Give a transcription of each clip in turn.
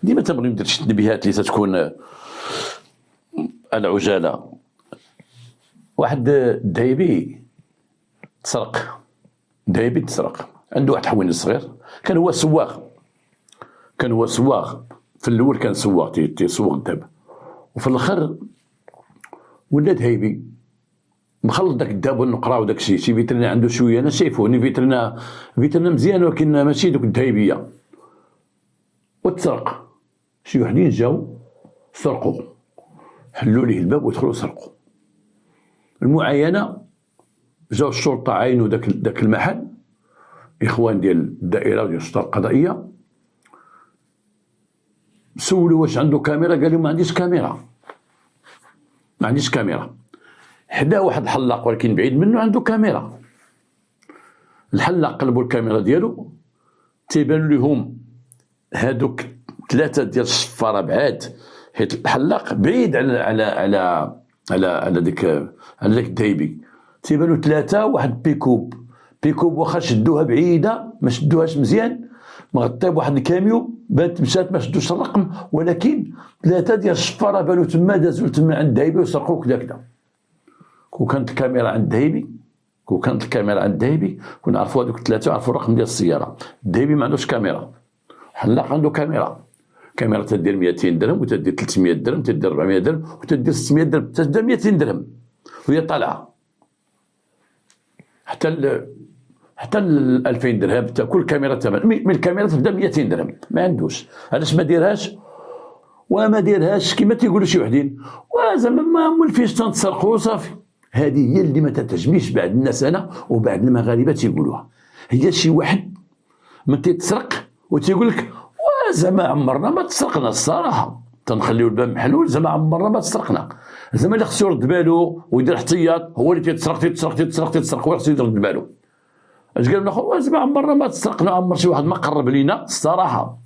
ديما تنبغي ندير شي تنبيهات اللي تتكون على عجاله. واحد الدايبي تسرق، دايبي تسرق، عنده واحد حويني صغير، كان هو سواق، في الاول كان سواق تيسوق الدابه، وفي الاخر ولا دايبي مخلط داك الدابه والنقره وداك الشيء. شي فيترينا عنده شويه، انا شايفوني فيترينا مزيان ولكن ماشي دوك الدايبيه، وتسرق. شي وحدين جاو سرقوا، حلوا ليه الباب ودخلوا سرقوا. المعاينه جاو الشرطه عاينوا داك المحل، اخوان ديال الدائره وديال الشرطه القضائيه، سولوا واش عنده كاميرا، قال لهم ما عنديش كاميرا. حدا واحد الحلاق ولكن بعيد منه عنده كاميرا. الحلاق قلبوا الكاميرا ديالو، تيبان لهم هادوك 3 ديال الصفاره بعاد، حيت الحلاق بعيد على داك الدايبي. تيبانو 3 واحد بيكوب واخا شدوها بعيده ما شدوهاش مزيان، مغطيه بواحد الكاميو، بانت مشات ما شدوش الرقم، ولكن 3 ديال الصفاره بانو تما، دازو تما عند الدايبي وسرقوا كدا. كون كانت الكاميرا عند الدايبي كنا عرفوا هذوك 3 عرفوا الرقم ديال السياره. الدايبي ما عندوش كاميرا، الحلاق عنده كاميرا تدير 200 درهم وتدير 300 درهم، تدير 400 درهم وتدير 600 درهم، تبدا 200 درهم وهي طالعه حتى ال 2000 درهم. كل كاميرا ثمن من الكاميرا تبدا 200 درهم. ما عندوش، علاش ما ديرهاش كما تيقولوا شي وحدين، وزعما ما مولفيش تنتسرقوا وصافي. هذه هي اللي ما تتعجبنيش بعض الناس انا وبعض المغاربه تيقولوها. هي شي واحد من تيتسرق وتيقول لك زعما عمرنا ما تسرقنا، الصراحه تنخليو الباب محلول، زعما عمرنا ما تسرقنا. زعما اللي خصو يرد بالو ويدير احتياط هو اللي تيتسرق وخصو يرد بالو. اش قال الاخر؟ زعما عمرنا ما تسرقنا، عمر شي واحد ما قرب لينا الصراحه.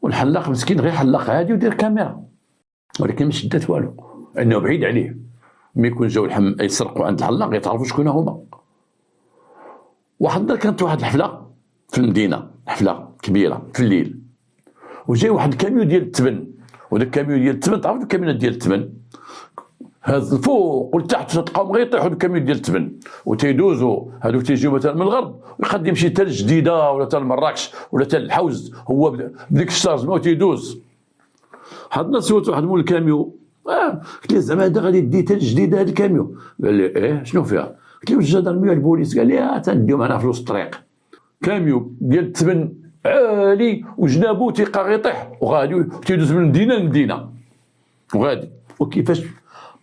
والحلاق مسكين غير حلاق عادي ودير كاميرا، ولكن ما شدات والو، انه بعيد عليه. ملي يكون جاو يسرقوا عند الحلاق يتعرفوا شكون هما. كانت واحد الحفله في المدينه، حفله كبيره في الليل، وجاي واحد الكاميو ديال التبن، وداك الكاميو ديال التبن تعرفوا الكاميونات ديال التبن هاز الفوق والتحت تلقاهم غير يطيحوا الكاميو ديال التبن، وتيدوزوا هذوك تيجيو مثلا من الغرب ويقد يمشي حتى لجديده ولا حتى لمراكش ولا حتى للحوز، هو بديك الشارج ما تيدوز. حدنا سولت واحد مول الكاميو، قلت له زعما هذا غادي دي حتى لجديده هذا الكاميو؟ قال لي شنو فيها؟ قلت له الجدرميه البوليس. قال لي تنديو معنا فلوس الطريق. كاميو ديال التبن عالي وجنابو تيبقى غيطيح وغادي تيدوز من مدينه لمدينه وغادي، وكيفاش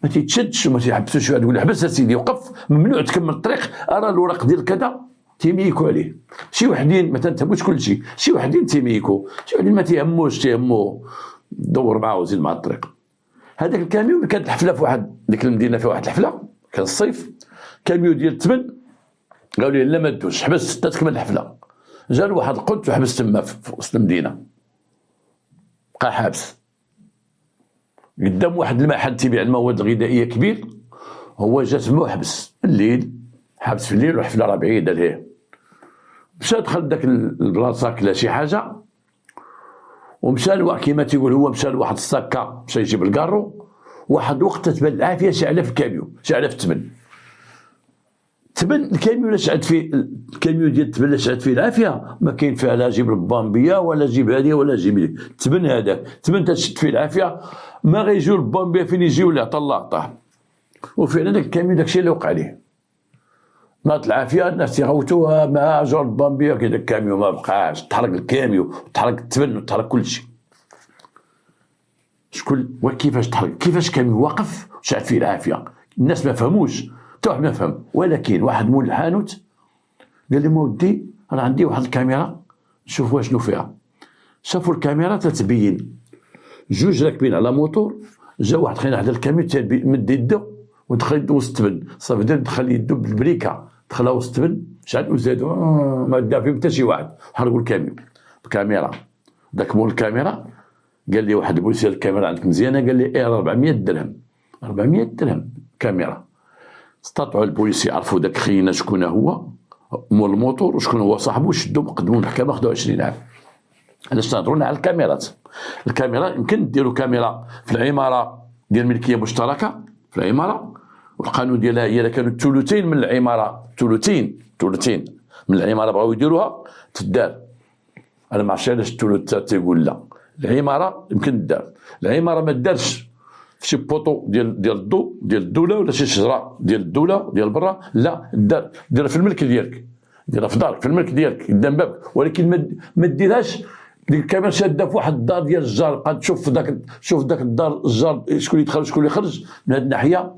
ما تيتشدش وما تيحبسوش. يقول حبس اسيدي وقف، ممنوع تكمل الطريق، ارى الوراق ديال كذا، تيميكو عليه. شي وحدين ما تنتبهوش كلشي، شي وحدين تيميكو، شي وحدين ما تيهمو دور معاه وزيد مع الطريق. هذاك الكاميو كانت الحفله في واحد ديك المدينه، في واحد الحفله كان الصيف، كاميو ديال التبن قالوا لي لا ما دوش، حبس حتى تكمل الحفله. جا واحد القدس وحبس تما في وسط المدينه، بقى حابس قدام واحد المحل تيبيع المواد الغذائيه كبير، هو جا تما وحبس الليل، حابس في الليل والحفله راه بعيده ليه. مشى دخل داك البلاصه كلا شي حاجه ومشى كيما تيقول هو، مشى لواحد الساكا، مشى يجيب الكارو. واحد وقت تبان العافيه شاعله في الكاميو، شاعله في التبن. الكاميو لا شعلت فيه، الكاميو ديال التبن لا شعلت فيه العافيه، ما كاين فيها لا جيب البامبيه ولا جيب هذه ولا جيب لي التبن. هذاك التبن تشد فيه العافيه، ما غيجيو البامبيه فين يجيو اللي عطا الله عطاه. وفعلا داك الكاميو داكشي اللي وقع ليه، ناضت العافيه الناس تيغوتوها مع جور البامبيه، كي داك الكاميو ما بقاش، تحرق الكاميو وتحرق التبن وتحرق كلشي. شكون وكيفاش تحرق؟ كيفاش كاميو واقف شعل فيه العافيه؟ الناس ما فهموش، حتى واحد ما فهم. ولكن واحد مول الحانوت قال لي ودي انا عندي واحد الكاميرا نشوفوا شنو فيها. شافوا الكاميرا تتبين 2 راكبين على موتور، جا واحد خلينا على الكاميو مد يدو ودخل يدو وسط التبن، صافي دخل يدو بالبريكه، دخلها وسط التبن، شعل وزادوا ما دا فيهم حتى شي واحد، حرقوا الكاميو بكاميرا. داك مول الكاميرا قال لي واحد البوليسي الكاميرا عندك مزيانه؟ قال لي 400 درهم. 400 درهم كاميرا. استطاعوا البوليس يعرفوا داك خينا شكون هو مول الموتور وشكون هو صاحبه، شدوا مقدموا المحكمه، خدوا 20 عام. علاش نهضروا على الكاميرات؟ الكاميرا يمكن ديروا كاميرا في العماره ديال ملكيه مشتركه في العماره، والقانون ديالها هي الا كانوا الثلثين من العماره، ثلثين من العماره بغاو يديروها تدار. انا ما عرفتش علاش الثلث تيقول لا. العماره يمكن دار، العماره ما دارش في شي بوطو ديال الضوء ديال الدوله ولا شي شجره ديال الدوله ديال برا، لا ديرها في الملك ديالك، ديرها في دارك في الملك ديالك قدام بابك، ولكن ما ديرهاش ديك الكاميرا شاده في واحد الدار ديال الجار، بقى تشوف شوف ذاك الدار الجار شكون يدخل شكون يخرج. من هذه الناحيه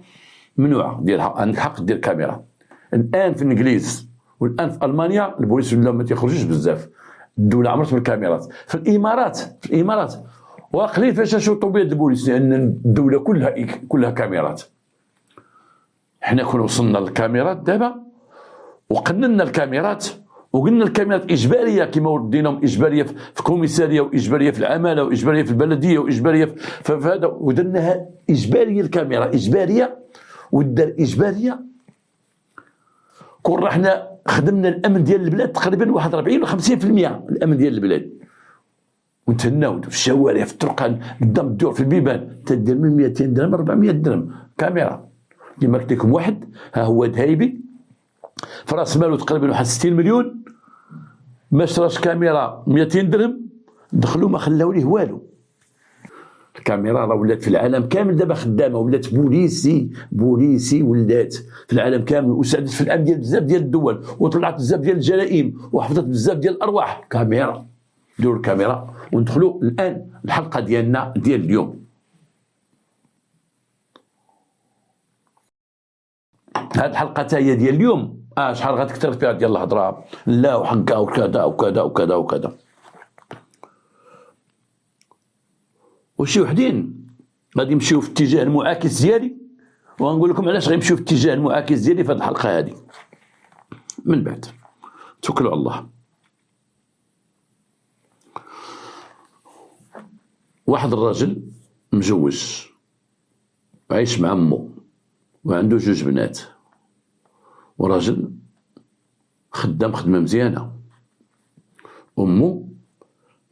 ممنوعه ديالها، عندك حق دير كاميرا. الان في الانجليز والان في المانيا البوليس ولا ما تيخرجوش بزاف، الدوله عمرت بالكاميرات. في الامارات وقليل فاش نشوطوا بيد البوليس، لان الدوله كلها كاميرات. حنا كنا وصلنا للكاميرات دابا وقننا الكاميرات وقلنا الكاميرات اجباريه كما وديناهم اجباريه في كوميساريه واجباريه في العماله واجباريه في البلديه واجباريه في هذا، ودرناها اجباريه الكاميرا اجباريه ودار اجباريه. كون حنا خدمنا الامن ديال البلاد تقريبا واحد 40 و 50% الامن ديال البلاد، ونتهناو في الشوارع في الطرقان قدام الدور في البيبان تدير من 200 درهم 400 درهم كاميرا. كيما قلت لكم واحد ها هو دهيبي في راس مالو تقريبا واحد 60 مليون ما شراش كاميرا 200 درهم، دخلوا ما خلاو ليه والو. الكاميرا راه ولات في العالم كامل دابا خدامه، ولات بوليسي ولات في العالم كامل، وساعدت في الامن ديال بزاف ديال الدول، وطلعت بزاف ديال الجرائم، وحفظت بزاف ديال الارواح. كاميرا نديروا الكاميرا وندخلوا الان الحلقه ديالنا ديال اليوم. هاد الحلقه تا هي ديال اليوم شحال غتكثر فيها ديال الهضره لا وحقها وكذا وكذا وكذا وكذا. وشي وحدين غادي يمشيو في الاتجاه المعاكس ديالي، وغنقول لكم علاش غيمشيو في الاتجاه المعاكس ديالي في هذه الحلقه هذه. من بعد توكلوا على الله. واحد الراجل مجوج عايش مع امه وعنده 2 بنات، وراجل خدام خدمه مزيانه. امه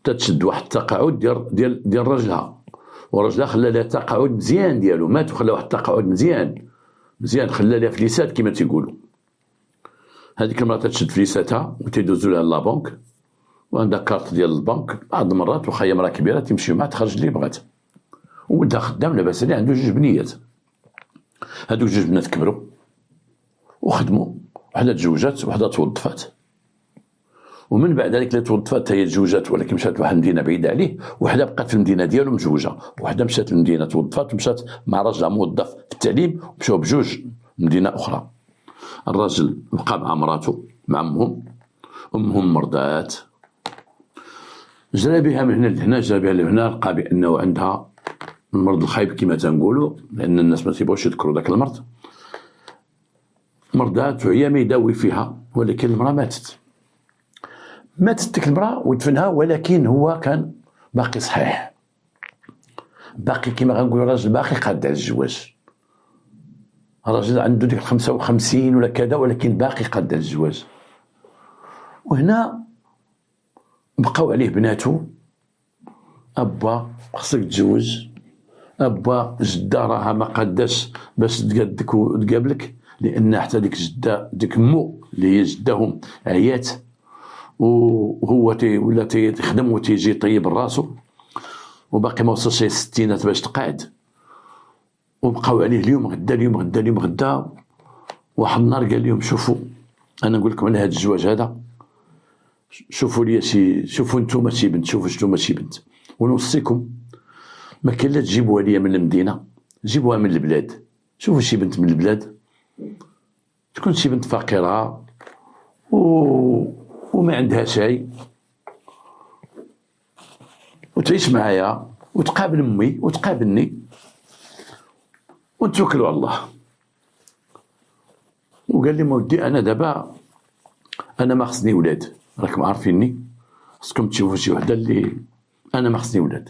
تتشد واحد التقاعد ديال راجلها، وراجلها خلى لها التقاعد مزيان ديالو، مات وخلى واحد التقاعد مزيان خلى لها فليسات كما تيقولوا. هذيك المراه تتشد فليساتها وتيدوزو لها لابونك، وعندها كارت ديال البنك. بعض المرات واخا هي مراه كبيره تمشي معها تخرج اللي بغات، وولدها خدام لاباس عليه، عنده 2 بنيات. هادوك 2 بنات كبروا وخدموا، وحده تزوجات وحده توظفات، ومن بعد ذلك اللي توظفات هي تزوجات ولكن مشات لواحد المدينه بعيده عليه، وحده بقات في المدينه ديالو مزوجه، وحده مشات للمدينه توظفات ومشات مع راجلها موظف في التعليم، ومشاو بجوج مدينه اخرى. الراجل بقى مع مراته مع امهم مرضات، جرى بها من هنا لهنا جرى بها لهنا، لقى بانه عندها المرض الخايب كما تنقولوا، لان الناس ما تيبغوش يذكروا ذاك المرض. مرضات وهي ما يداوي فيها، ولكن المراه ماتت ديك المراه ودفنها، ولكن هو كان باقي صحيح، باقي كما غنقولوا راجل باقي قاد على الزواج. راجل عنده ديك 55 ولا كذا، ولكن باقي قاد على الزواج. وهنا بقاو عليه بناته، ابا خصك تزوج، ابا جده راها ما قاداش باش تقادك وتقابلك، لان حتى ديك جده ديك مو اللي هي جدهم عيات، وهو ولا تيخدم وتيجي يطيب راسو، وباقي ما وصلش الستينات باش تقعد. وبقاو عليه اليوم غدا. واحد النهار قال لهم شوفوا، انا نقول لكم على هذا الزواج هذا، شوفوا لي شوفوا نتوما شي بنت، شوفوا نتوما شي بنت، ونوصيكم ما كاين لا تجيبوها ليا من المدينه، جيبوها من البلاد. شوفوا شي بنت من البلاد، تكون شي بنت فقيره وما عندها شيء، وتعيش معايا وتقابل امي وتقابلني ونتوكلوا على الله. وقال لي مودي انا دابا انا ما خصني ولاد، راكم عارفيني، خصكم تشوفوا شي وحده اللي انا ما خصني ولاد،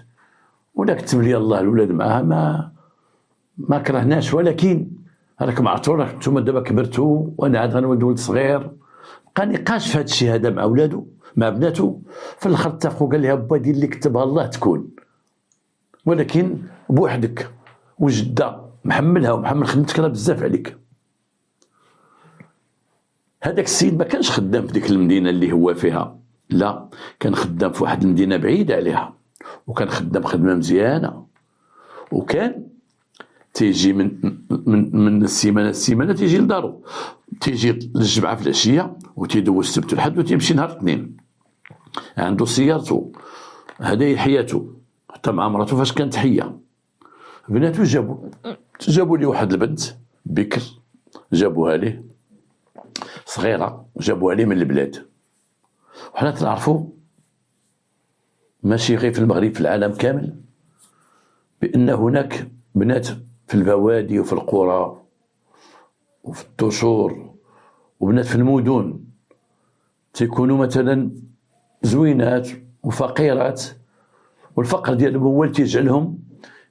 ولا كتب لي الله الولاد معاها ما كرهناش، ولكن راكم عرفتوا نتوما دابا كبرتوا وانا عاد غنولد ولد صغير، بقى نقاش في هذا الشيء هذا مع ولادو مع بناتو. في الاخر اتفقوا، قال لها با دير اللي كتبها الله تكون، ولكن بوحدك وجده محملها ومحمل خدمتك راه بزاف عليك. هذاك السيد ما كانش خدام في ديك المدينه اللي هو فيها، لا، كان خدام في واحد المدينه بعيده عليها، وكان خدام خدمه مزيانه، وكان تيجي من السيمانه تيجي لدارو، تيجي للجمعه في العشيه وتيدوز السبت والحد وتيمشي نهار الاثنين. عنده سيارته، هذه حياته، حتى مع مرته فاش كانت حيه. بناتو جابوا لي واحد البنت بكر، جابوها ليه صغيره، جابوها ليه من البلاد. وحنا تنعرفوا ماشي غير في المغرب، في العالم كامل، بان هناك بنات في البوادي وفي القرى وفي الدشور وبنات في المدن تيكونوا مثلا زوينات وفقيرات، والفقر ديالهم هو اللي تيجعلهم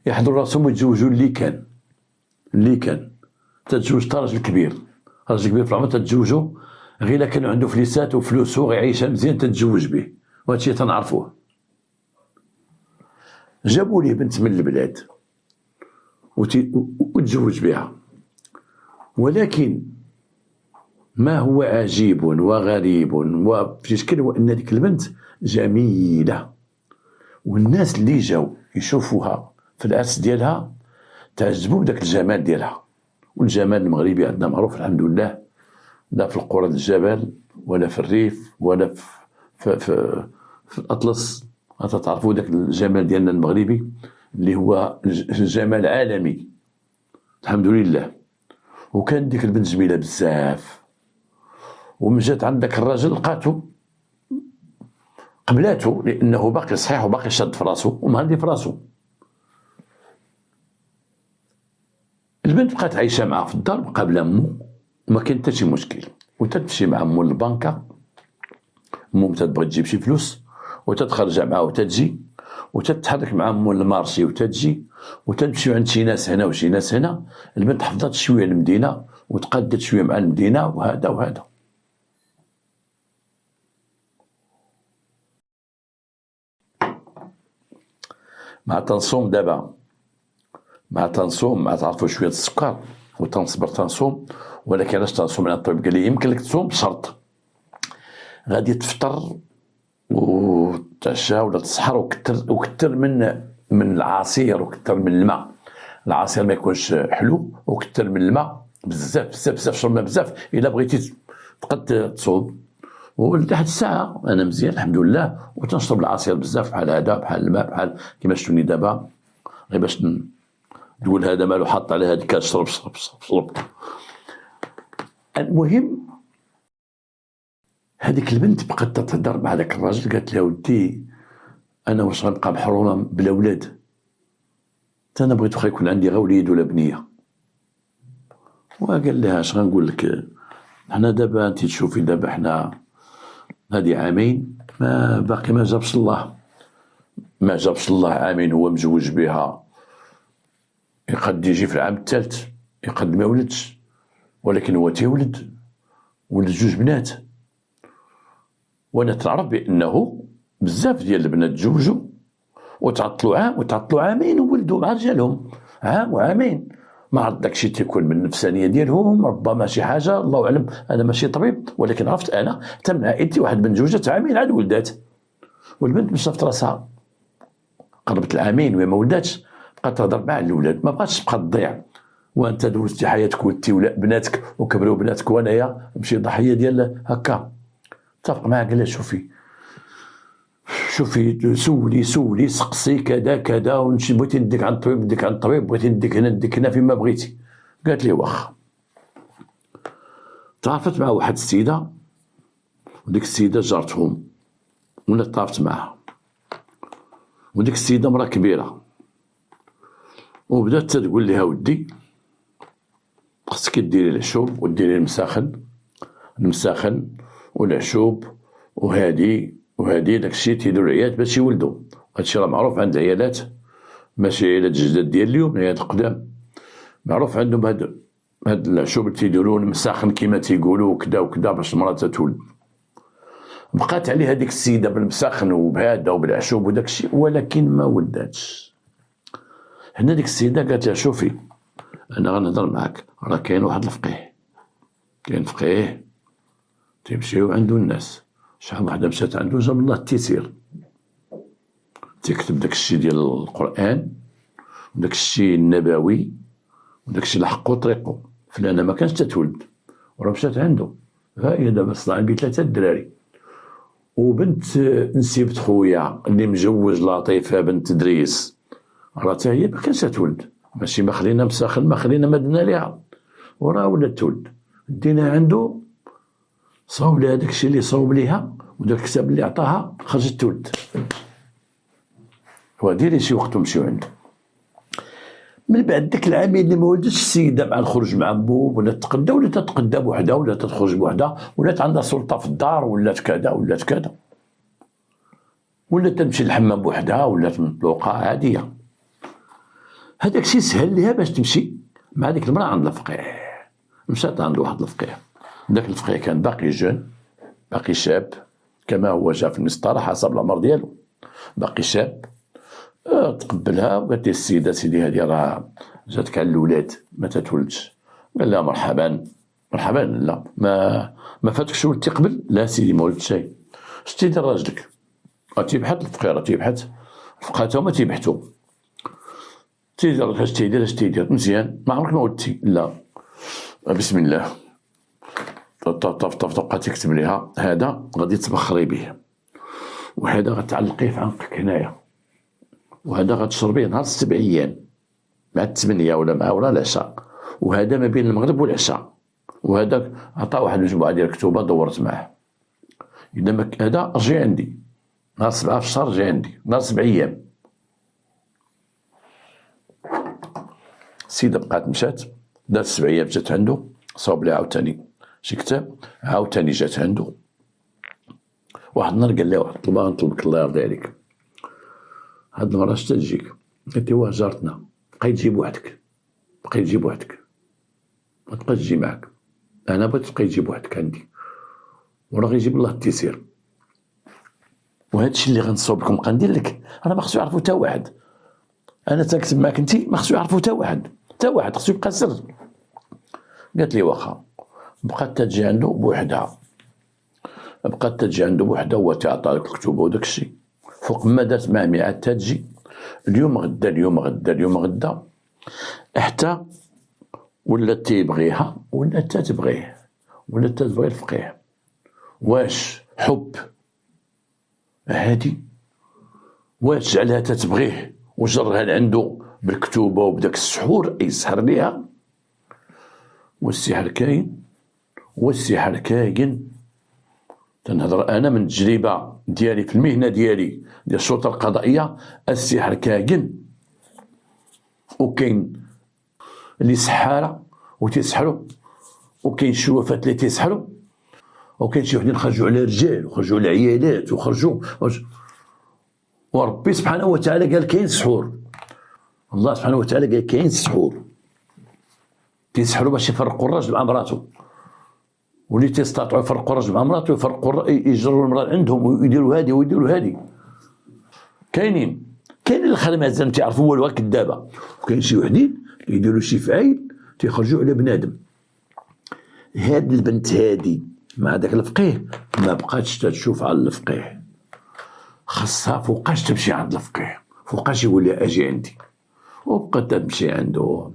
يحضروا راسهم ويتزوجوا اللي كان تتزوج حتى راجل كبير في العمر تتزوجوا غير الا كانوا عنده فليسات وفلوسه ويعيشها مزيان تتزوج به، وهذا الشيء تنعرفوه. جابوا لي بنت من البلاد وتزوج بها، ولكن ما هو عجيب وغريب وفي شكل هو ان ديك البنت جميله، والناس اللي جاو يشوفوها في العرس ديالها تعجبوا بداك الجمال ديالها. والجمال المغربي عندنا معروف الحمد لله، لا في القرى الجبل ولا في الريف ولا في الاطلس. تعرفوا داك الجمال ديالنا المغربي اللي هو جمال عالمي الحمد لله. وكان ديك البنت جميله بزاف، ومن جات عندك الراجل لقاتو قبلاتو، لانه باقي صحيح وباقي شاد في راسو ومهندي في راسو. البنت بقات عايشه معاه في الدار مقابله امو، وما كان حتى شي مشكل، وتمشي مع امو للبنكه، امو تبغي تجيب شي فلوس وتتخرج معاه وتتجي، وتتحرك مع امو للمارشي وتتجي، وتمشي عند شي ناس هنا وشي ناس هنا. البنت حفظت شويه المدينه وتقادت شويه مع المدينه وهذا. مع تنصوم دابا، مع تعرفوا شويه السكر وتنصبر تنصوم. ولكن علاش تنصوم؟ على الطبيب قال لي يمكن لك تصوم بشرط غادي تفطر وتعشى ولا تسحر وكتر من العصير وكتر من الماء. العصير ما يكونش حلو، وكتر من الماء بزاف بزاف بزاف، شرب الماء بزاف الا بغيتي تقد تصوم. ولحد الساعه انا مزيان الحمد لله، وتنشرب العصير بزاف بحال هذا، بحال الماء، بحال كيما شفتوني دابا، غير باش تقول هذا مالو حاط على هذيك شرب. المهم هذيك البنت بقات تهضر مع هذاك الراجل، قالت له ودي انا واش غنبقى محرومه بلا ولاد؟ انا بغيت واخا يكون عندي غير وليد ولا بنيه. وقال لها اش غنقول لك، حنا دابا انت تشوفي دابا حنا هذه عامين ما باقي ما جابش الله عامين هو مزوج بها، يقد يجي في العام الثالث يقد ما ولدش، ولكن هو تيولد جوج بنات. وانا تعرف بانه بزاف ديال البنات تزوجوا وتعطلوا عام وتعطلوا عامين وولدوا مع رجالهم، عام وعامين. ما عرفت داكشي تيكون من النفسانيه ديالهم، ربما شي حاجه الله اعلم، انا ماشي طبيب، ولكن عرفت انا حتى من عائلتي واحد بنت زوجت عامين عاد ولدات، والبنت مش شافت راسها قربت العامين وما ولداتش، بقات تهضر مع الاولاد، ما بقاتش تبقى تضيع. وانت دوزتي حياتك ولدتي بناتك وكبروا بناتك، وانايا نمشي ضحيه ديال هكا. اتفق معاه قال لها شوفي سولي سقسي كذا ونمشي، بغيتي نديك عند الطبيب بغيتي نديك هنا فيما بغيتي. قالت لي واخا. تعرفت مع واحد السيده، وديك السيده جارتهم ولا تعرفت معها، وديك السيده مرا كبيره، وبدات تقول لها ودي خصك ديري العشوب وديري المساخن والعشوب وهادي داكشي تيديرو العيالات باش يولدوا. هادشي راه معروف عند العيالات، ماشي عيالات الجداد ديال اليوم، العيالات القدام معروف عندهم هاد العشوب اللي تيديروا المساخن كيما تيقولوا وكذا باش المراه تتولد. بقات عليه هذيك السيده بالمسخن وبهذا وبالعشوب وداك الشيء، ولكن ما ولداتش. هنا ديك السيده قالت لها شوفي انا غنهضر معاك، راه كاين واحد الفقيه، كاين فقيه تيمشيو عنده الناس. شحال وحده مشات عنده جاب الله التيسير، تيكتب داك الشيء ديال القران وداك الشيء النبوي وداك الشيء لحقو طريقو. فلانه ما كانش تتولد وراه مشات عنده، ها هي دابا صنع بي 3 الدراري. وبنت نسيبت خويا اللي مجوج لطيفه بنت دريس، راه حتى هي ما كانش تولد، ماشي ما خلينا مساخن، ما خلينا مدنا ليها وراه ولات تولد. دينا عنده صاوب لها داك الشيء اللي صاوب ليها وداك الكتاب اللي عطاها، خرجت تولد. وديري شي وقت ومشيو عنده. من بعد داك العامين اللي ما ولدتش السيده مع الخروج مع بو، ولا تتقدى ولا تتقدى بوحدها ولا تخرج بوحدها، ولات عندها سلطه في الدار، ولات كذا ولات كذا، ولا تمشي للحمام بوحدها، ولات مطلوقه عاديه. هذاك الشيء سهل ليها باش تمشي مع ديك المراه عند الفقيه. مشات عند واحد الفقيه، داك الفقيه كان باقي جون، باقي شاب كما هو جاء في المسطره حسب العمر ديالو، باقي شاب. تقبلها وقالت لي السيده سيدي هذه راه جاتك على الاولاد ما تتولدش. قال لها مرحبا مرحبا، لا ما فاتكش ولدتي قبل؟ لا سيدي ما ولدتش شيء. شتي دير راجلك؟ تيبحث الفقيه، تيبحث الفقهاء تا هما تيبحثوا، تيدير اش تيدير اش تيدير مزيان، ما عمرك ما ولدتي؟ لا. بسم الله، تبقى تكتب لها هذا غادي تبخري به، وهذا غتعلقيه في عنقك هنايا، وهذا غتشربيه نهار 7 أيام مع 8 ولا مع ورا العشاء، وهذا ما بين المغرب والعشاء، وهذا عطا واحد المجموعه ديال الكتوبه دورت معاه. اذا هذا رجعي عندي نهار 7 في الشهر، رجعي عندي نهار 7 أيام. السيده بقات مشات دارت 7 أيام، جات عنده صاوب لها عاوتاني شي كتاب، عاوتاني جات عنده. واحد النهار قال لها واحد الطلبه نطلبك الله يرضي عليك، هاد المرة اش تجيك؟ قالت له واه جارتنا، بقي تجي بوحدك، بقي تجي بوحدك، ما تبقاش تجي معاك، انا بغيت تبقي تجي بوحدك عندي، وراه غيجيب الله التيسير. وهذا الشيء اللي غنصوب لكم بقى ندير لك، راه ما خصو يعرفو حتى واحد، انا تنكتب معاك انتي ما خصو يعرفو حتى واحد، حتى واحد خصو يبقى سر. قالت لي واخا. بقات تجي عنده بوحدها، بقات تجي عنده بوحدها، هو تعطى لك الكتوبه وداك الشيء. فوق ما دارت معاه ميعاد تجي اليوم غدا اليوم غدا اليوم غدا، حتى ولات تيبغيها ولات تتبغيه، ولات تتبغي الفقيه. واش حب هادي؟ واش جعلها تتبغيه وجرها لعندو بالكتوبه وبداك السحور يسحر ليها؟ والسحر كاين، والسحر كاين. تنهضر انا من التجربه ديالي في المهنه ديالي ديال الشرطه القضائيه، السحر كاين، وكاين اللي سحاره وتيسحروا، وكاين شوافات اللي تيسحروا، وكاين شي وحدين خرجوا على رجال وخرجوا على عيالات وخرجوا، وربي سبحانه وتعالى قال كاين سحور. الله سبحانه وتعالى قال كاين سحور، تيسحروا باش يفرقوا الراجل مع مراته، واللي تيستطيعوا يفرقوا الرجل مع مراته يفرقوا يجروا المراه عندهم ويديروا هذه ويديروا هذه. كاين الخدمه مازال تيعرفوا والو كذابه، وكاين شي وحدين يديروا شي فعيل تيخرجوا على بنادم. هاد البنت هادي مع داك الفقيه ما بقاتش تشوف على الفقيه، خاصها فوقاش تمشي عند الفقيه، فوقاش يقول لها اجي عندي، وبقات تمشي عنده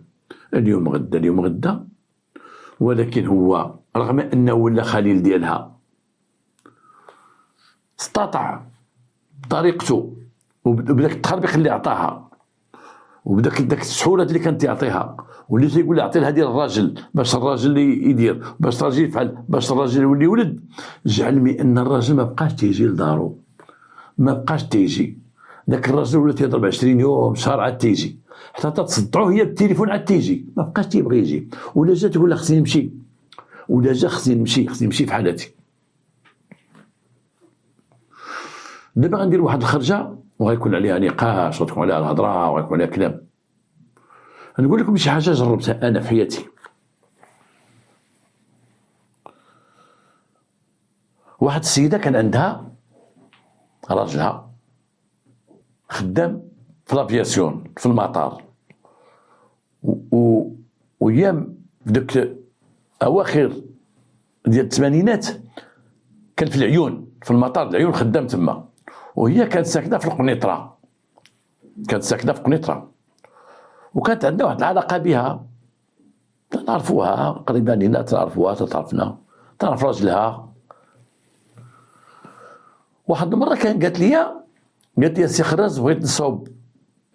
اليوم غدا اليوم غدا. ولكن هو رغم انه ولا خليل ديالها استطاع بطريقته وبداك التخربيق اللي عطاها وبداك السحوله اللي كانت يعطيها، واللي تيقول عطي لها ديال الراجل باش الراجل اللي يدير، باش الراجل يفعل، باش الراجل يولي يولد، جعل من ان الراجل ما بقاش تيجي لدارو، ما بقاش تيجي. داك الراجل ولا تيضرب 20 يوم شهر عاد تيجي، حتى تصدعوه هي بالتليفون عاد تيجي، ما بقاش تيبغي يجي. ولا جا تقول لها خصني نمشي، ولا جا خصني نمشي في حالتي. دابا غندير واحد الخرجه وغيكون عليها نقاش وتكون عليها الهضره وغيكون عليها كلام. نقول لكم شي حاجه جربتها انا في حياتي. واحد السيده كان عندها راجلها خدام في لافياسيون في المطار، وهي بدك اواخر ديال الثمانينات كان في العيون، في المطار العيون خدام تما، وهي كانت ساكنه في القنيطره، وكانت عندنا واحد العلاقه بها، نعرفوها قريبا لينا، تعرفوها تعرفنا، تعرف راجلها. واحد المره كان قالت لي سي خراز بغيت نصوب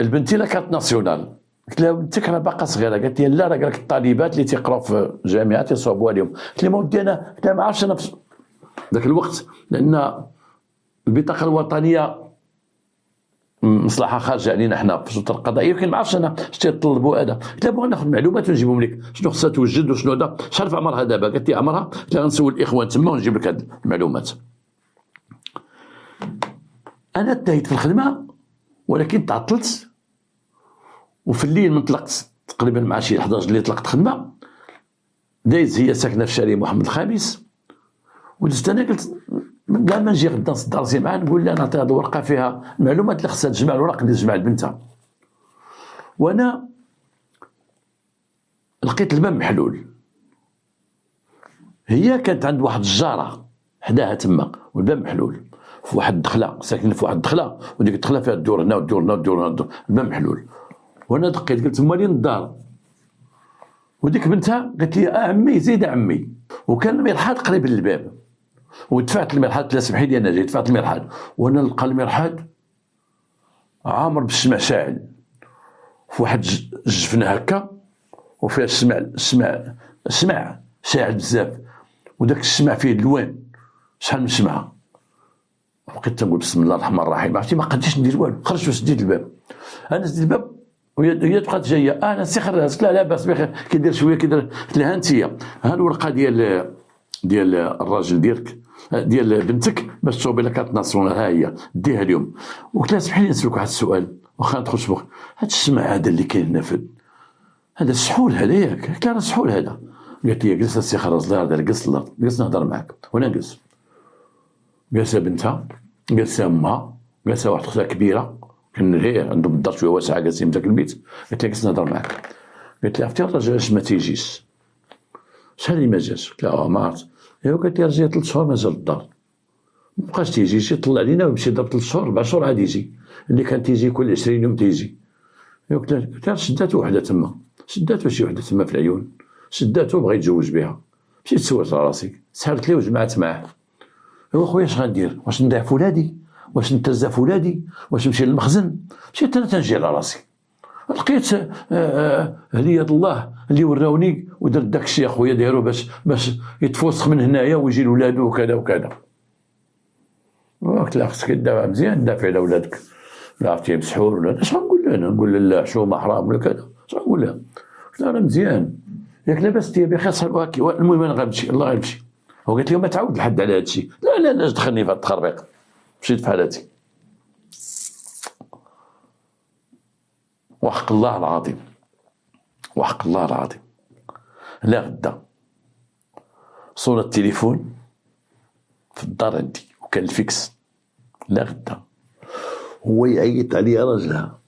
البنتي لا كانت ناسيونال. قلت لها بنتك راه باقا صغيره. قالت لي لا، راه قالك الطالبات اللي تيقراو في الجامعات يصوبوها لهم. قلت لها ما ودي انا ما عرفتش انا في ذاك الوقت، لان البطاقه الوطنيه مصلحه خارجه علينا حنا في السلطه القضائيه، ولكن ما عرفتش انا اش تيطلبوا هذا. قلت لها بغينا ناخذ معلومات ونجيبهم لك، شنو خصها توجد وشنو هذا، شحال في عمرها دابا. قالت لي عمرها، قلت لها غنسول الاخوان تما ونجيب لك هذه المعلومات. انا انتهيت في الخدمه ولكن تعطلت، وفي الليل من طلقت تقريبا مع شي 11 اللي طلقت خدمه، دايز هي ساكنه في شارع محمد الخامس، ودزت انا قلت لا ما نجي غدا نصدر راسي معاه نقول لها نعطيها الورقه فيها المعلومات اللي خصها تجمع، الوراق اللي تجمع لبنتها. وانا لقيت الباب محلول. هي كانت عند واحد الجاره حداها تما والباب محلول، في واحد الدخله، ساكنين في واحد الدخله، وديك الدخله فيها الدور هنا والدور هنا والدور هنا، الباب محلول. وانا دقيت قلت مالين الدار، وديك بنتها قالت لي عمي زيد عمي. وكان المرحاض قريب للباب، ودفعت المرحاض، لا سمحي لي انا جاي دفعت المرحاض، وانا نلقى المرحاض عامر بالشمع شاعل، في واحد الجفنه هكا وفيها الشمع شاعل بزاف، وداك الشمع فيه الوان شحال من شمعه. بقيت تنقول بسم الله الرحمن الرحيم، عرفتي ما قدرتش ندير والو، خرجت وسديت الباب. انا سديت الباب وهي بقات جايه، انا سي خراز لا بس بخير، كيدير شويه كيدير. قلت لها انتيا ها الورقه ديال الراجل ديالك ديال بنتك باش تصوبي لها كارت ناسيونال، ها هي ديها اليوم. وقلت لها سمحي لي نسولك واحد السؤال واخا ندخل سبوق، هذا الشمع هذا اللي كاين هنا هذا السحول هذا ياك؟ قلت لها السحول هذا. قالت لي جلس السي خراز لا هذا جلس الارض، جلس نهضر معاك. وانا جلس، جالسه بنتها، جالسه امها، جالسه واحد اختها كبيره، كان هي عندهم الدار شويه واسعه، جالسين في ذاك البيت. قلت لها جلس نهضر معاك. قالت لي عرفتي الراجل علاش ما تيجيش؟ شحال اللي ما جاش؟ قلت لها ما عرفت. ايوا قالت لي راه 3 شهور مازال الدار، مابقاش تيجي، شي طلع علينا ويمشي ضرب 3 شهور 4 شهور عاد يجي، اللي كان تيجي كل 20 يوم تيجي. قلت لها شداتو وحده تما، شداتو شي وحده تما في العيون، شداتو بغا يتزوج بها. مشيت سولت على راسي، سحبت ليه وجمعت معاه. ايوا خويا اش غندير؟ واش نضيع في ولادي؟ واش نترزا في ولادي؟ واش نمشي للمخزن؟ مشيت انا تنجي على راسي. لقيت هدية الله اللي وراوني ودرت داك الشيء اخويا دايرو باش يتفوسخ من هنايا ويجي لولادو وكذا وكذا. قلت لها خصك تدافع مزيان، دافع على ولادك، لا عرفتي مسحور ولا اش غنقول لها؟ نقول لا حشومه حرام ولا كذا، اش غنقول لها؟ قلت لها راه مزيان ياك لاباس انت بخير صحابك. المهم انا غنمشي، الله غنمشي. وقالت لي ما تعاود لحد على هذا الشيء. لا دخلني في هذا التخربيق، مشيت في حالتي. وحق الله العظيم، وحق الله العظيم، لا غدا صورة التليفون في الدار عندي وكان الفيكس، لا غدا هو يعيط عليا راجلها،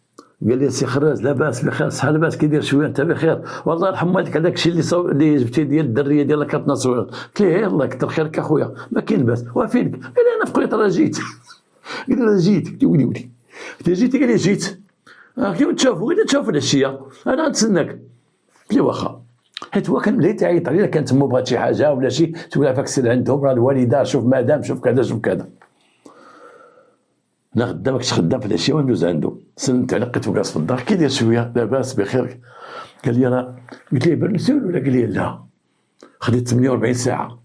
قال لي سي خراز لاباس بخير صحه لاباس كيدير شويه انت بخير؟ والله يرحم والديك هذاك الشيء اللي جبتي ديال الدريه ديال كارت ناسيونال. قلت له يلاه كثر خيرك اخويا ما كاين باس، وفينك؟ قال لي انا في قنيطره جيت. قلت له جيت، قلت له ولي قلت له جيتي؟ قال لي جيت. كيف تشوفوا؟ إذا تشوفوا العشية أنا غنتسناك. قلت له واخا، حيت هو كان ملي تعيط عليا كانت تما بغات شي حاجة ولا شي، تقول لها فاك سير عندهم راه الوالدة، شوف مدام، شوف كذا شوف كذا. لا غدا ماكش خدام في العشية وندوز عنده. سلمت عليه لقيتو جالس في الدار، كيدير شوية لاباس بخير؟ قال لي أنا، قلت ليه برنسول ولا؟ قال لي لا، خديت 48 ساعة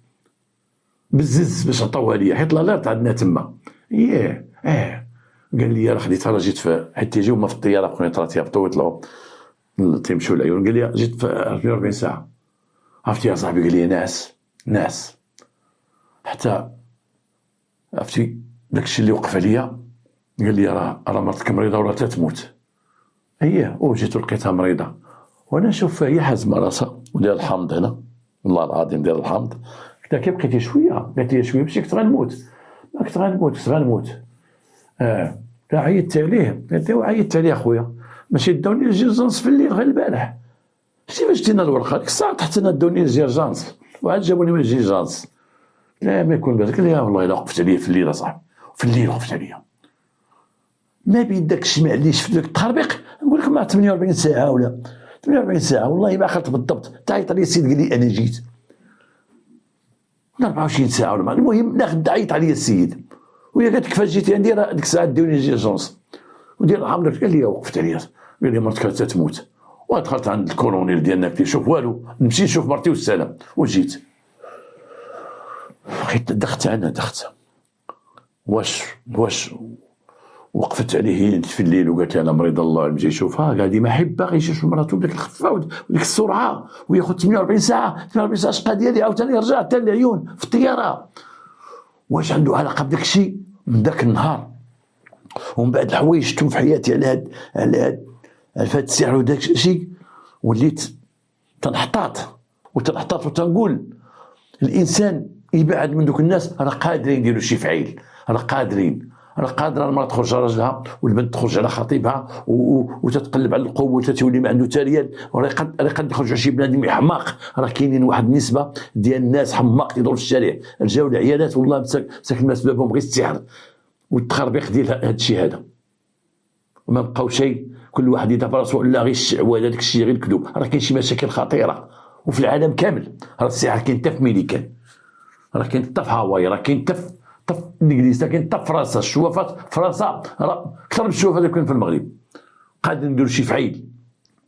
بالزز باش عطاوها ليا، حيت لاليرت عندنا تما. قال لي راه خديتها، راه جيت حيت تيجيو هما في الطياره في قنيطره تيهبطوا ويطلعوا تيمشيو العيون. قال لي جيت في 48 ساعه. عرفتي يا صاحبي؟ قال لي ناس حتى عرفتي داكشي اللي وقف عليا. قال لي راه مرتك مريضه ولا تموت. وجيت لقيتها مريضه، وانا نشوف هي حازمه راسها ودير الحمض هنا، والله العظيم دير الحمض قلت لها كي بقيتي شويه، قالت لي شويه ماشي كنت غنموت، ما كنت غنموت. عيطت عليه، قالت له عيطت عليه اخويا، ماشي داوني الجيرجانس في الليل غير البارح، شتي باش جينا الورقه ديك الساعه تحت انا داوني الجيرجانس وعاد جابوني من الجيرجانس. لا ما يكون بالك، قال لي والله الا وقفت عليه في الليل اصاحبي، في الليل وقفت عليه. ما بين داك الشيء معليش في ذاك التخربيق، نقول لك مع 48 ساعه ولا 48 ساعه والله ما عقلت بالضبط. تعيط لي السيد قال لي انا جيت 24 ساعه ولا المهم ناخذ عيط عليا السيد، وهي قالت كيفاش جيتي عندي؟ راه ديك الساعه داوني الجيرجانس ودير عمرك. قال لي وقفت عليا، قال لي مرتك تموت. ودخلت عند الكولونيل ديالنا قلت له شوف والو، نمشي نشوف مرتي والسلام وجيت. بقيت دخت واش وقفت عليه في الليل وقالت لي انا مريض الله نجي نشوفها. قال لي ما حب باغي يشوف مراته بديك الخفه وديك السرعه وياخذ 48 ساعه. 48 ساعه شقه ديالي عاوتاني رجع حتى العيون في الطياره. واش عنده علاقه بداك الشيء من ذاك النهار؟ ومن بعد الحوايج شفتهم في حياتي على هاد السحر وداك الشيء، وليت تنحطاط وتنقول الانسان يبعد من دوك الناس، راه قادرين يديروا شي فعيل، راه قادره المراه تخرج على راجلها والبنت تخرج على خطيبها وتتقلب على القوه وتولي ما عنده تاليال، وراه قد يخرج شي بنادم حماق. راه كاينين واحد النسبه ديال الناس حماق يدوروا في الشارع، جاو العيالات والله مساك الناس بابهم غير السحر والتخربيق ديال هذا الشيء هذا، وما بقاو شيء. كل واحد يدافع راسو لا غير الشعوذه داك الشيء غير الكذوب. راه كاين شي مشاكل خطيره وفي العالم كامل. راه السحر كاين حتى في ميريكان، راه كاين حتى في هاواي، راه كاين حتى في الانجليز، كاين حتى في فرنسا. الشوافات في فرنسا راه اكثر من الشوافات اللي كاين في المغرب. قادرين نديروا شي فعيل.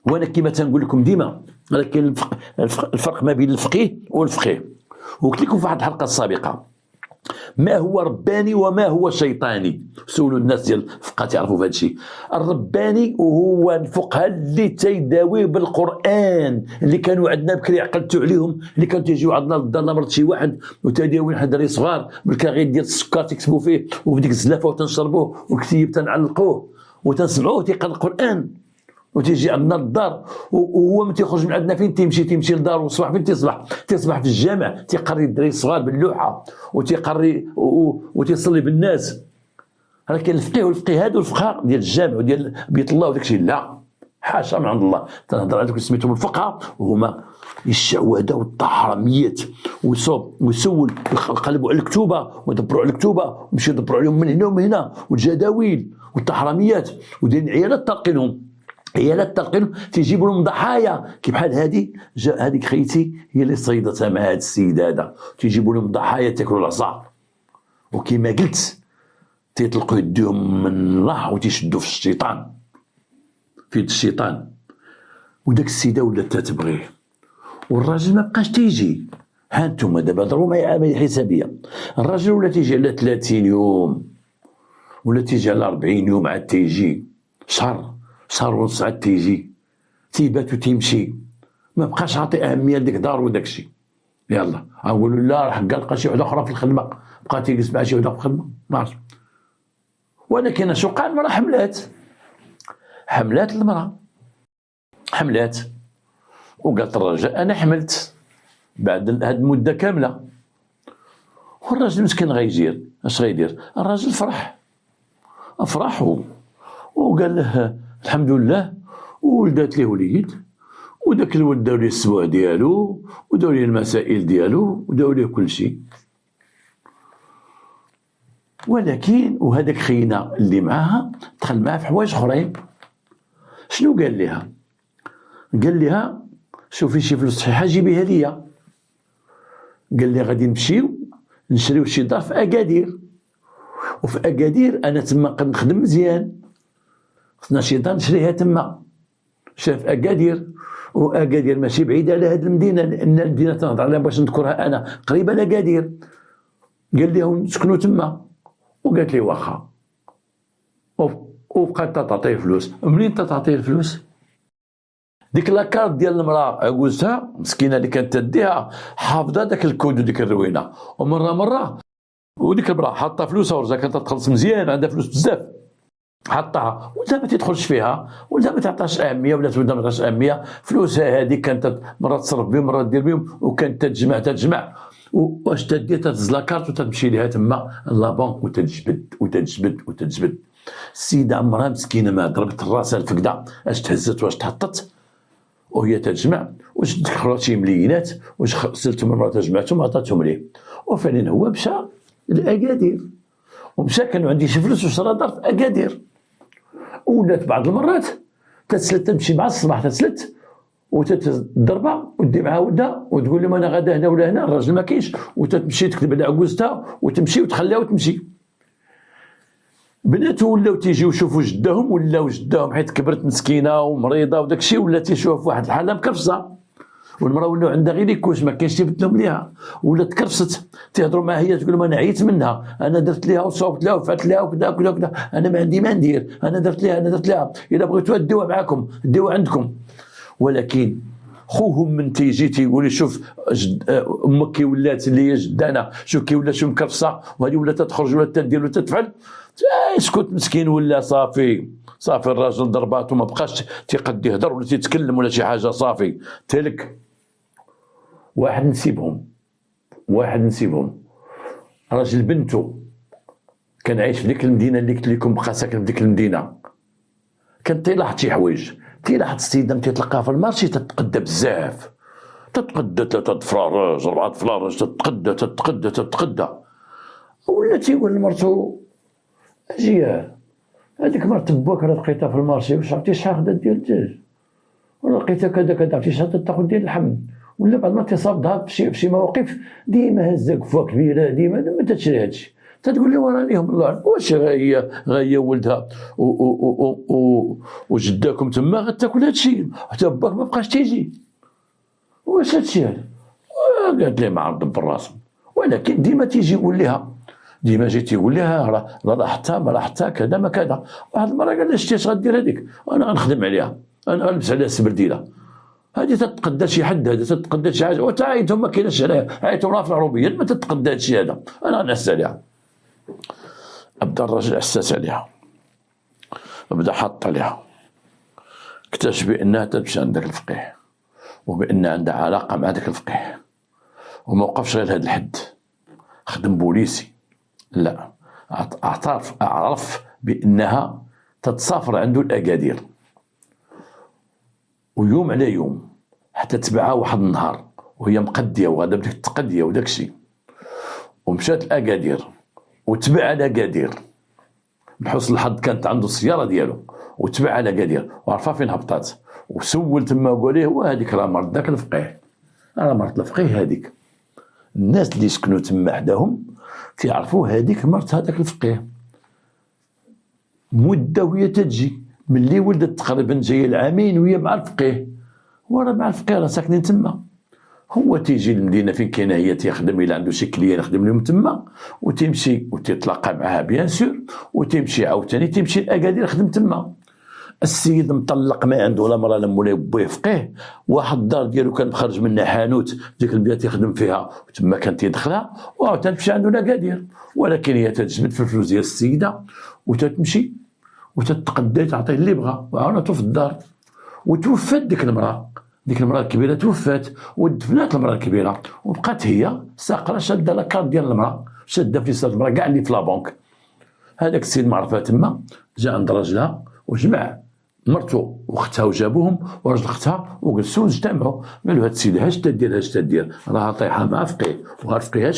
وانا كما تنقول لكم ديما راه كاين الفرق ما بين الفقيه والفقيه. وقلت لكم في واحد الحلقه السابقه ما هو رباني وما هو شيطاني. سولوا الناس ديال الفقه تعرفوا في هذا الشيء. الرباني وهو الفقهاء اللي تيداويو بالقران، اللي كانوا عندنا بكري عقلتوا عليهم، اللي كانوا تيجيو عندنا للدار مرض شي واحد وتداويين حد دري صغار بالكاغيط ديال السكر تكتبوا فيه وفي ديك الزلافه وتنشربوه والكتيب تنعلقوه وتنسمعوه تيقرا القران وتيجي عندنا للدار. وهو ما تيخرج من عندنا فين تيمشي للدار والصباح فين تصبح في الجامع تيقري الدراري الصغار باللوحه وتيقري وتيصلي بالناس. راه كاين الفقيه والفقيه هادو الفقهاء ديال الجامع وديال بيت الله وداك الشيء. لا حاشا من عند الله. تنهضر على دوك اللي سميتهم الفقهاء وهما الشعوذه والطحرميات ويسول يقلبوا على الكتوبه ويدبروا على الكتوبه ويمشيو يدبروا عليهم من هنا ومن هنا والجداويل والطحرميات ودين عيالات تلقينهم تيجيبوا لهم ضحايا كي بحال هذيك خيتي هي اللي صيدتها مع هذا السيد هذا. تيجيبوا لهم ضحايا تاكلوا العصا وكما قلت تيطلقوا يديهم من الله وتيشدوا في الشيطان في يد الشيطان. وداك السيده ولات تتبغيه والراجل ما بقاش تيجي. ها انتم دابا ضربوا معايا عمليه حسابيه. الراجل ولا تيجي على 30 يوم ولا تيجي على 40 يوم عاد تيجي شهر ونص عاد تيجي تيبات وتيمشي. ما بقاش عاطي اهميه لديك دار وداك الشيء. يلا نقولوا لا راح لقى شي وحده اخرى في الخدمه بقى تيجلس مع شي وحده في الخدمه ما عرفتش. ولكن شو قال المراه حملات المراه وقالت الرجل انا حملت بعد هذه المده كامله. والراجل مسكين غيجير اش غيدير؟ الراجل فرح وقال له الحمد لله وولدات ليه وليد وداك الولد داو ليه السبوع ديالو وداو ليه المسائل ديالو وداو ليه كل شيء. ولكن وهذاك خينا اللي معاها دخل معاها في حوايج اخرين. شنو قال لها؟ قال لها شوفي شي فلوس صحيحه جيبيها ليا. قال لي غادي نمشيو نشريو شي دار في اكادير، وفي اكادير انا تما كنخدم مزيان، خصنا شي دار نشريها تما. شاف اكادير واكادير ماشي بعيده على هذه المدينه، لان المدينه تنهضر عليها باش نذكرها انا قريبه لاكادير. قال لهم نسكنوا تما وقالت لي واخا. وبقات تعطيه فلوس. منين تعطيه الفلوس؟ ديك لاكارت ديال المراه عجوزتها مسكينه اللي كانت تديها حافظه داك الكود وديك الروينه. ومره وديك المراه حاطه فلوسها ورجع كانت تخلص مزيان عندها فلوس بزاف حطها ولا ما تدخلش فيها ولا ما تعطاش اهميه ولا تبدا ما تعطاش اهميه. فلوسها هذه كانت مره تصرف بهم مره دير بهم وكانت تجمع واش تدير تهز لاكارت وتمشي ليها تما لا بنك وتجبد. السيده عمرها مسكينه ما ضربت راسها الفقده اش تهزت واش تهطت وهي تجمع، واش دخلوا شي مليينات، واش خسرتهم من مرات جمعتهم عطاتهم ليه. وفعلا هو مشى لاكادير، ومشى كان عندي شي فلوس وشرا دار في اكادير. ولات بعض المرات تسلت تمشي مع الصباح تسلت وتتضربها ودي معها ولدها وتقول لهم انا غادا هنا ولا هنا، الراجل ما كاينش، وتمشي تكتب على عكوزتها وتمشي وتخليها وتمشي. بنات ولاو تيجيو يشوفوا جداهم، ولاو جداهم حيت كبرت مسكينه ومريضه وداك الشيء، ولا تيشوف واحد الحاله مكرفصه، والمراه ولاو عندها غير ليكوش ما كاينش تيبدلهم ليها، ولا تكرفست تهضروا معها هي تقول لهم انا عييت منها، انا درت ليها وصوبت لها وفعلت لها وكذا وكذا وكذا، انا ما عندي ما ندير، انا درت لها الا بغيتوها ديوها معاكم ديوها عندكم. ولكن خوهم من تيجي تيقول لي شوف امك كي ولات اللي هي جدانه، شوف كي ولات شو مكرفصه، وهذه ولا تخرج ولا تدير ولا تفعل، اسكت مسكين ولا صافي الراجل ضربات وما بقاش تيقد يهضر ولا تيتكلم ولا شي حاجه، صافي تلك. واحد نسيبهم راجل بنته كان عايش في ديك المدينه اللي قلت لكم، بقى ساكن في ديك المدينه، كان تيلاحظ شي حوايج، تيلاحظ السيده ملي تلقاها في المارشي تتقدى بزاف، تتقدى 3 فراراج 4 فراراج، تتقدى ولا تيقول لمرتو اجي هذيك مرت بواك راه لقيتها في المارشي، واش عرفتي شحال خدات ديال الدجاج، ولا لقيتها كذا عرفتي شحال تاخذ ديال اللحم، ولا بعد ما تصابها في شي مواقف ديما هزه كفوه كبيره، ديما ما تشري هادشي، تتقول لي ورا ليهم الله، واش غايه ولدها وجداكم تما غتاكل هادشي، حتى باك ما بقاش تيجي، واش هادشي هذا؟ قالت لي ما عرف بالراس. ولكن ديما تيجي يقول لها، ديما جيت تيقول لها راه حتى ما حتى كذا ما كذا. واحد المره قال لها شتي اش غدير هذيك، انا غنخدم عليها، انا غنلبس عليها السبرديله، هذه تتقدى شي حد، هذا تتقدى شي حاجه، وتا عيطهم ما كايناش عليها، عيطهم راه في العروبيات ما تتقدى هادشي هذا، انا غنعس عليها. بدا الراجل عساس عليها، بدا حاط عليها، اكتشف بانها تمشي عند داك الفقيه، وبان عندها علاقه مع داك الفقيه، وما وقفش غير هذا الحد، خدم بوليسي، لا عرف بانها تتسافر عنده الاكادير، ويوم على يوم حتى تبعها واحد النهار وهي مقديه وغادا بديك التقديه وداك الشيء، ومشات لاكادير وتبع على اكادير، بحسن الحظ كانت عنده السياره ديالو وتبع على اكادير وعرفها فين هبطات، وسول تما وقال ليه وهذيك راه مرت داك الفقيه، راه مرت الفقيه هذيك. الناس اللي سكنوا تما حداهم تيعرفوا هذيك مرت هذاك الفقيه، مده وهي تجي ملي ولدت تقريبا جايه العامين وهي مع الفقيه، وراه مع الفقيه راه ساكنين تما، هو تيجي للمدينه فين كاينه هي تيخدم، الا عنده شي كليان يخدم لهم تما، وتيمشي وتتلاقى معها بيان سور، وتمشي عاوتاني تمشي لاكادير يخدم تما. السيد مطلق ما عنده لا مرا لا مولاي بويه فقيه، واحد الدار ديالو كان خرج منها حانوت ديك البلاد تيخدم فيها وتما كان تيدخلها، وعاوتاني تمشي عنده لاكادير، ولكن هي تتجبد في الفلوس ديال السيده وتتمشي وتتقدى تعطيه اللي بغا، وعاونته في الدار. وتوفات ديك المراه الكبيره، توفات ودفنات المراه الكبيره، وبقات هي ساقره شاده لاكارت ديال المراه، شاده فلوس المراه كاع اللي في لابونك. هذاك السيد معرفها تما، جا عند راجلها وجمع مرتو واختها وجابوهم وراجل اختها وجلسوا واجتمعوا، قالوا هاد السيده اش تدير راها طايحه مع فقيه، وهاد الفقيه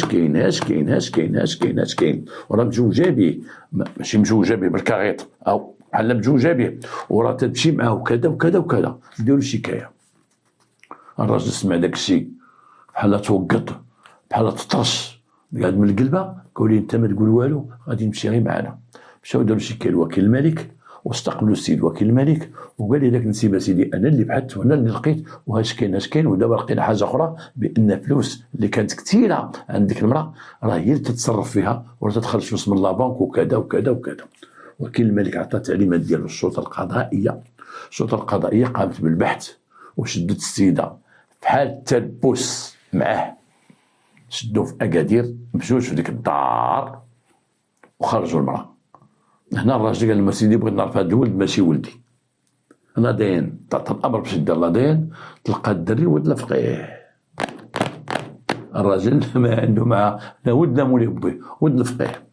اش كاين وراه مجوجه به، ماشي مجوجه به بالكاغيط او بحال مجوجه به، وراه تمشي معاه وكذا وكذا وكذا، ديروا شكايه. الراجل سمع داك الشيء بحال توقط بحال تطرش، قاعد من القلبه، قال لي انت ما تقول والو غادي نمشي غير معنا. مشاو داروا شكايه لوكيل الملك، واستقبلوا السيد وكيل الملك، وقال لي داك نسيب سيدي انا اللي بحثت وانا اللي لقيت واش كاين، ودابا لقينا حاجه اخرى، بان فلوس اللي كانت كثيره عند ديك المراه راه هي اللي تتصرف فيها ولا تدخل فلوس من لابنك وكذا وكذا وكذا. وكيل الملك عطى تعليمات ديالو الشرطه القضائيه قامت بالبحث وشدت السيده بحال التلبس معاه، شدوه في اكادير بجوج في ديك الدار وخرجوا المراه. هنا الراجل قال لهم سيدي بغيت نعرف هذا الولد ماشي ولدي، انا داين تعطى الامر باش دير لا داين، تلقى الدري ولد الفقيه. الراجل ما عنده مع لا ود لا مولي بيه، ود الفقيه.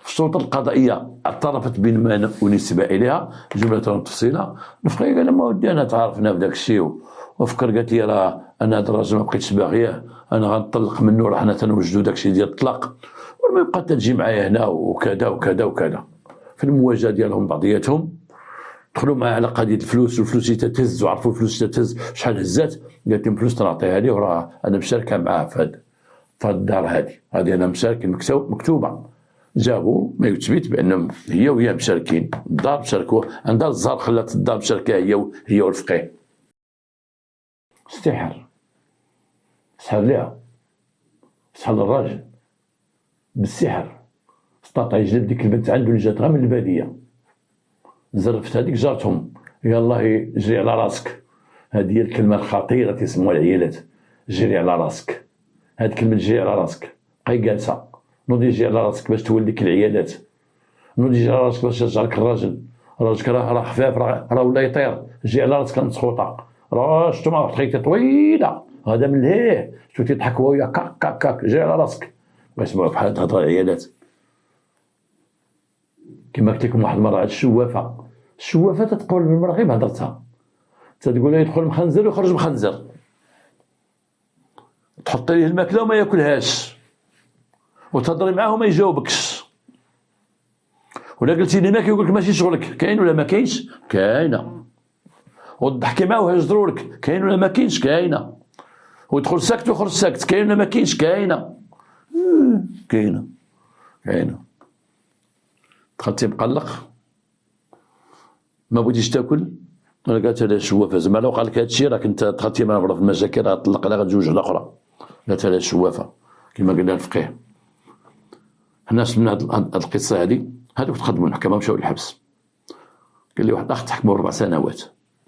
السلطة القضائية اعترفت بما ونسب إليها جملة وتفصيلا. الفقيه قال ما ودي أنا تعرفنا بداك الشيء، وفكر قالت لي راه أنا هذا الراجل ما بقيتش باغيه، أنا غنطلق منه، راه حنا تنوجدوا داك الشيء ديال الطلاق، وما يبقى تجي معايا هنا وكذا وكذا وكذا. في المواجهة ديالهم بعضياتهم دخلوا معاه على قضية الفلوس، والفلوس اللي تتهز، وعرفوا الفلوس اللي تتهز شحال هزات. قالت لهم فلوس نعطيها ليه، وراه أنا مشاركة معاه في هاد الدار هذه أنا مشارك مكتوبة. جابوا ما يثبت بأنهم هي وهي مشاركين الدار، مشاركوا عندها الزهر، خلات الدار مشاركة هي والفقيه. استحر سحر ليها، سحر الراجل بالسحر، استطاع يجلب ديك البنت عنده اللي جات غير من البادية، زرفت هذيك جارتهم، يلاه جري على راسك. هذه هي الكلمة الخطيرة تسموها العيالات، جري على راسك. هاد كلمة جري على راسك بقاي جالسة، نوض يجي على راسك باش توليك العيالات، نوض يجي على راسك باش يرجعلك الراجل، راجلك راه خفاف، راه ولا يطير، جي على راسك مسخوطة، راه شتو ما خيطة طويلة، هذا من لهيه، شتو تيضحك وهو كاك كاك كاك، جي على راسك. ويسمعوا بحال تهضر العيالات. كما قلت لكم واحد المرة، هاد الشوافة تتقول بالمرة غير بهضرتها، تتقول له يدخل مخنزر ويخرج مخنزر، تحط ليه الماكلة وما ياكلهاش، وتهضري معاه وما يجاوبكش، ولا قلتي لي ماك يقول لك ماشي شغلك. كاين ولا ما كاينش؟ كاينه. وتضحكي معاه ويهجروا لك، كاين ولا ما كاينش؟ كاينه. ويدخل ساكت ويخرج ساكت، كاين ولا ما كاينش؟ كاينه. كاينه. دخلتي مقلق، ما بغيتيش تاكل، ولا قالت لها الشوافه زعما لو قال لك هادشي راك انت دخلتي معاه في المشاكل، راه طلق عليها غتزوج على اخرى. قالت لها الشوافه كما قال لها الفقيه. حنا من هاد القصه هذوك تقدموا المحكمه مشاو للحبس. قال لي واحد الاخ تحكموا 4 سنوات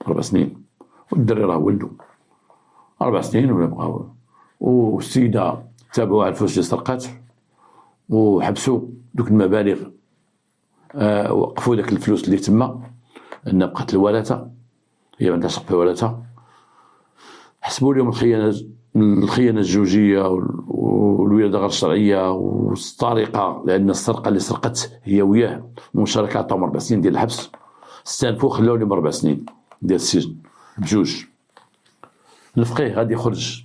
4 سنين، والدري راه ولدو 4 سنين ولا بغاو، والسيده تابعوها على الفلوس اللي سرقات وحبسوا دوك المبالغ، وقفوا داك الفلوس اللي تما انها بقات الورثه، هي ما عندهاش حق في الورثه. حسبوا لهم الخيانه الزوجيه والولاده غير الشرعيه والسرقه، لان السرقه اللي سرقت هي وياه مشاركه، عطاهم 4 سنين ديال الحبس، استانفوا خلاو لهم 4 سنين ديال السجن بجوج. الفقيه غادي يخرج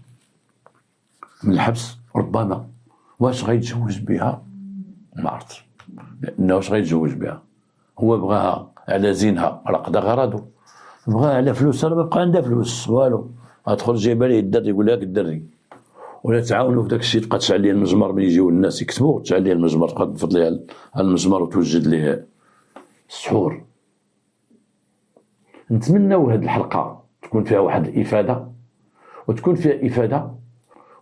من الحبس ربما، واش غيتزوج بها؟ ما عرفتش، لانه واش غيتزوج بها؟ هو بغاها على زينها، راه قضى غرضو، بغاها على فلوسها، راه ما بقى عندها فلوس والو، غتخرج جايبه ليه الدري، يقول لها الدري، ولا تعاونوا في داك الشيء، تبقى تشعل ليه المجمر من يجيو الناس يكتبوا، تشعل ليه المجمر، تبقى تفض ليه على المجمر وتوجد ليه السحور. نتمناو هذه الحلقه تكون فيها واحد الافاده، وتكون فيها افاده،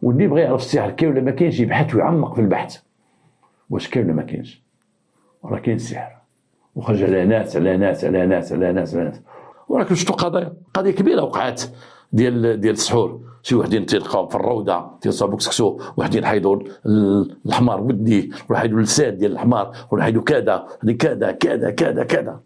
واللي بغى يعرف السحر كاين ولا ما كاينش يبحث ويعمق في البحث، واش كاين ولا ما كاينش. راه كاين السحر، وخرج على ناس على ناس على ناس على ناس على ناس. ولكن شفتوا قضيه كبيره وقعت ديال السحور، شي وحدين تيلقاو في الروضه تيصابوا كسكسو، وحدين حيدوا الحمار ودي، وحيدوا اللسان ديال الحمار، وحيدوا كذا كذا كذا كذا كذا.